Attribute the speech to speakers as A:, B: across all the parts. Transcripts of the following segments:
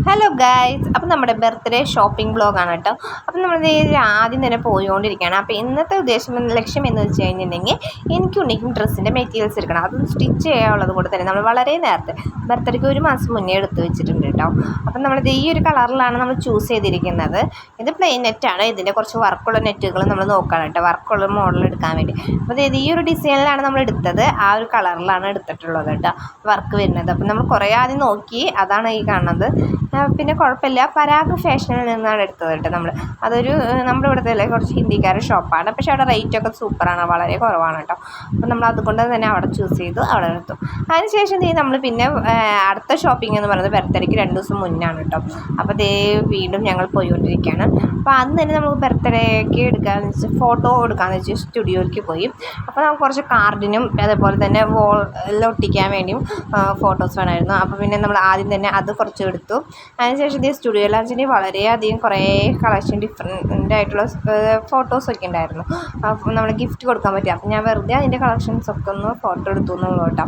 A: Hello guys, അപ്പോൾ നമ്മുടെ birthday shopping ബ്ലോഗാണ് കേട്ടോ. അപ്പോൾ നമ്മൾ ആദ്യം തന്നെ പോയിക്കൊണ്ടിരിക്കുകയാണ്. അപ്പോൾ ഇന്നത്തെ ലക്ഷ്യം എന്ന് വെച്ച് കഴിഞ്ഞിട്ടുണ്ടെങ്കിൽ എനിക്കുണ്ടെങ്കിൽ ഡ്രസ്സിൻ്റെ മെറ്റീരിയൽസ് എടുക്കണം. അത് സ്റ്റിച്ച് ചെയ്യാനുള്ളത് കൊണ്ട് തന്നെ നമ്മൾ വളരെ നേരത്തെ ബർത്ത്ഡേക്ക് 1 മാസം മുന്നേ എടുത്ത് വെച്ചിട്ടുണ്ട് കേട്ടോ. അപ്പം നമ്മളിത് ഈ ഒരു കളറിലാണ് നമ്മൾ ചൂസ് ചെയ്തിരിക്കുന്നത്. ഇത് പ്ലെയിൻ നെറ്റാണ്. ഇതിൻ്റെ കുറച്ച് വർക്കുള്ള നെറ്റുകൾ നമ്മൾ നോക്കണം കേട്ടോ, വർക്കുള്ള മോഡൽ എടുക്കാൻ വേണ്ടി. അപ്പോൾ ഇത് ഈ ഒരു ഡിസൈനിലാണ് നമ്മൾ എടുത്തത്, ആ ഒരു കളറിലാണ് എടുത്തിട്ടുള്ളത് കേട്ടോ വർക്ക് വരുന്നത്. അപ്പം നമ്മൾ കുറേ ആദ്യം നോക്കി, അതാണ് ഈ കാണുന്നത്. പിന്നെ കുഴപ്പമില്ല, പരാഗ് ഫാഷനിൽ നിന്നാണ് എടുത്തത് കേട്ടോ നമ്മൾ. അതൊരു നമ്മുടെ ഇവിടുത്തെ കുറച്ച് ഹിന്ദിക്കാരുടെ ഷോപ്പാണ്, പക്ഷേ അവിടെ റേറ്റൊക്കെ സൂപ്പറാണ്, വളരെ കുറവാണ് കേട്ടോ. അപ്പോൾ നമ്മൾ അതുകൊണ്ട് തന്നെ അവിടെ ചൂസ് ചെയ്തു, അവിടെ എടുത്തു. അതിനുശേഷം നമ്മൾ പിന്നെ അടുത്ത ഷോപ്പിംഗ് എന്ന് പറയുന്നത് ബർത്ത്ഡേക്ക് 2 ദിവസം മുന്നാണ് കേട്ടോ. അപ്പോൾ വീണ്ടും ഞങ്ങൾ പോയിക്കൊണ്ടിരിക്കുകയാണ്. അപ്പോൾ അന്ന് തന്നെ നമുക്ക് ബർത്ത്ഡേക്ക് എടുക്കാമെന്ന് വെച്ചാൽ ഫോട്ടോ എടുക്കാമെന്ന് വെച്ചാൽ സ്റ്റുഡിയോയിലേക്ക് പോയി. അപ്പോൾ നമുക്ക് കുറച്ച് കാർഡിനും അതേപോലെ തന്നെ ഒട്ടിക്കാൻ വേണ്ടിയും ഫോട്ടോസ് വേണമായിരുന്നു. അപ്പോൾ പിന്നെ നമ്മൾ ആദ്യം തന്നെ അത് കുറച്ച് എടുത്തു. അതിനുശേഷം സ്റ്റുഡിയോ ലോഞ്ചിന് വളരെയധികം കുറേ കളക്ഷൻ ഡിഫറെൻ്റ് ആയിട്ടുള്ള ഫോട്ടോസൊക്കെ ഉണ്ടായിരുന്നു. അപ്പോൾ നമ്മൾ ഗിഫ്റ്റ് കൊടുക്കാൻ പറ്റും. അപ്പോൾ ഞാൻ വെറുതെ അതിൻ്റെ കളക്ഷൻസൊക്കെ ഒന്ന് ഫോട്ടോ എടുത്തു എന്നുള്ളൂ കേട്ടോ.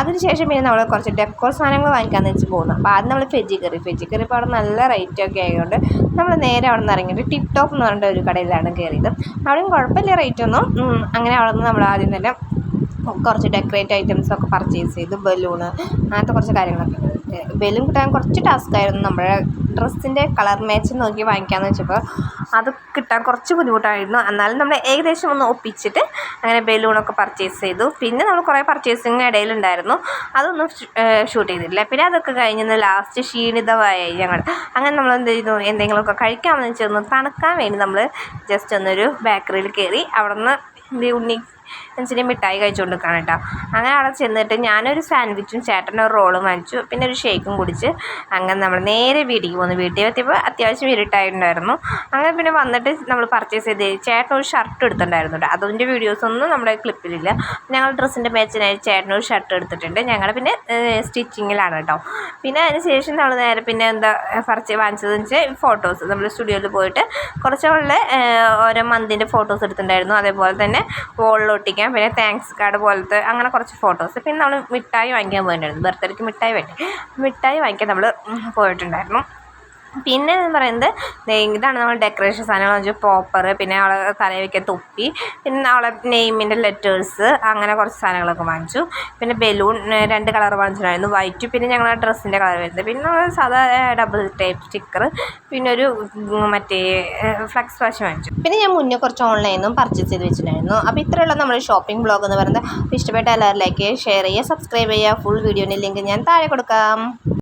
A: അതിനുശേഷം പിന്നെ നമ്മൾ കുറച്ച് ഡെക്കോർ സാധനങ്ങൾ വാങ്ങിക്കാമെന്ന് വെച്ച് പോകുന്നു. അപ്പോൾ ആദ്യം നമ്മൾ വെജ് കറി ഇപ്പോൾ അവിടെ നല്ല റേറ്റൊക്കെ ആയതുകൊണ്ട് നമ്മൾ നേരെ അവിടെ നിന്ന് ഇറങ്ങിയിട്ട് ടിപ്പ് ടോപ്പ് എന്ന് പറഞ്ഞിട്ട് ഒരു കടയിലാണ് കയറിയത്. അവിടെയും കുഴപ്പമില്ല റേറ്റൊന്നും. അങ്ങനെ അവിടെ നിന്ന് നമ്മൾ ആദ്യം തന്നെ കുറച്ച് ഡെക്കറേറ്റ് ഐറ്റംസൊക്കെ പർച്ചേസ് ചെയ്തു. ബലൂണ് അങ്ങനത്തെ കുറച്ച് കാര്യങ്ങളൊക്കെ. ബലൂൺ കിട്ടാൻ കുറച്ച് ടാസ്ക്കായിരുന്നു. നമ്മുടെ ഡ്രസ്സിൻ്റെ കളർ മാച്ച് നോക്കി വാങ്ങിക്കാമെന്ന് വെച്ചപ്പോൾ അത് കിട്ടാൻ കുറച്ച് ബുദ്ധിമുട്ടായിരുന്നു. എന്നാലും നമ്മൾ ഏകദേശം ഒന്ന് ഒപ്പിച്ചിട്ട് അങ്ങനെ ബലൂണൊക്കെ പർച്ചേസ് ചെയ്തു. പിന്നെ നമ്മൾ കുറേ പർച്ചേസിങ് ഇടയിലുണ്ടായിരുന്നു, അതൊന്നും ഷൂട്ട് ചെയ്തിട്ടില്ല. പിന്നെ അതൊക്കെ കഴിഞ്ഞ് ലാസ്റ്റ് ക്ഷീണിതമായി ഞങ്ങൾ. അങ്ങനെ നമ്മൾ എന്ത് ചെയ്തു, എന്തെങ്കിലുമൊക്കെ കഴിക്കാമെന്ന് വെച്ചൊന്ന് തണുക്കാൻ വേണ്ടി നമ്മൾ ജസ്റ്റ് ഒന്നൊരു ബേക്കറിയിൽ കയറി. അവിടെ നിന്ന് ഉണ്ണി എന്നുവെച്ചാൽ മിഠായി കഴിച്ചുകൊണ്ട് നിൽക്കുകയാണ് കേട്ടോ. അങ്ങനെ അവിടെ ചെന്നിട്ട് ഞാനൊരു സാൻഡ്വിച്ചും ചേട്ടനൊരു റോളും വാങ്ങിച്ചു, പിന്നെ ഒരു ഷേക്കും കുടിച്ച് അങ്ങനെ നമ്മൾ നേരെ വീട്ടിലേക്ക് പോന്നു. വീട്ടിൽ എത്തിയപ്പോൾ അത്യാവശ്യം ഇരുട്ടായിട്ടുണ്ടായിരുന്നു. അങ്ങനെ പിന്നെ വന്നിട്ട് നമ്മൾ പർച്ചേസ് ചെയ്ത് ചേട്ടനൊരു ഷർട്ട് എടുത്തിട്ടുണ്ടായിരുന്നു കേട്ടോ. അതിൻ്റെ വീഡിയോസൊന്നും നമ്മുടെ ക്ലിപ്പിലില്ല. ഞങ്ങൾ ഡ്രസ്സിൻ്റെ മാച്ചിനായി ചേട്ടനൊരു ഷർട്ട് എടുത്തിട്ടുണ്ട്. ഞങ്ങൾ പിന്നെ സ്റ്റിച്ചിങ്ങിലാണ് കേട്ടോ. പിന്നെ അതിന് ശേഷം നമ്മൾ നേരെ പിന്നെ വാങ്ങിച്ചതെന്ന് വെച്ചാൽ ഫോട്ടോസ്. നമ്മൾ സ്റ്റുഡിയോയിൽ പോയിട്ട് കുറച്ചുള്ള ഓരോ മന്തിൻ്റെ ഫോട്ടോസ് എടുത്തിട്ടുണ്ടായിരുന്നു. അതേപോലെ തന്നെ ഒട്ടിക്കാൻ, പിന്നെ താങ്ക്സ് കാർഡ് പോലത്തെ അങ്ങനെ കുറച്ച് ഫോട്ടോസ്. പിന്നെ നമ്മൾ മിഠായി വാങ്ങിക്കാൻ പോയിട്ടുണ്ടായിരുന്നു. ബർത്ത്ഡേക്ക് മിഠായി വാങ്ങിക്കാൻ നമ്മൾ പോയിട്ടുണ്ടായിരുന്നു. പിന്നെ എന്ന് പറയുന്നത് ഇതാണ് നമ്മൾ ഡെക്കറേഷൻ സാധനങ്ങൾ വെച്ചാൽ പോപ്പർ, പിന്നെ അവളെ തലയിൽ വയ്ക്കാൻ തൊപ്പി, പിന്നെ അവളെ നെയിമിൻ്റെ ലെറ്റേഴ്സ്, അങ്ങനെ കുറച്ച് സാധനങ്ങളൊക്കെ വാങ്ങിച്ചു. പിന്നെ ബലൂൺ 2 കളർ വാങ്ങിച്ചിട്ടുണ്ടായിരുന്നു, വൈറ്റ്, പിന്നെ ഞങ്ങളുടെ ഡ്രസ്സിൻ്റെ കളർ വരുന്നത്. പിന്നെ നമ്മൾ സാധാ ഡബിൾ ടൈപ്പ് സ്റ്റിക്കർ, പിന്നെ ഒരു മറ്റേ ഫ്ലക്സ് വാഷ് വാങ്ങിച്ചു. പിന്നെ ഞാൻ മുന്നേ കുറച്ച് ഓൺലൈനിൽ നിന്നും പർച്ചേസ് ചെയ്ത് വെച്ചിട്ടുണ്ടായിരുന്നു. അപ്പോൾ ഇത്രയുള്ള നമ്മുടെ ഷോപ്പിംഗ് ബ്ലോഗ് എന്ന് പറയുന്നത്. ഇഷ്ടപ്പെട്ട എല്ലാവരിലേക്ക് ഷെയർ ചെയ്യുക, സബ്സ്ക്രൈബ് ചെയ്യുക. ഫുൾ വീഡിയോൻ്റെ ലിങ്ക് ഞാൻ താഴെ കൊടുക്കാം.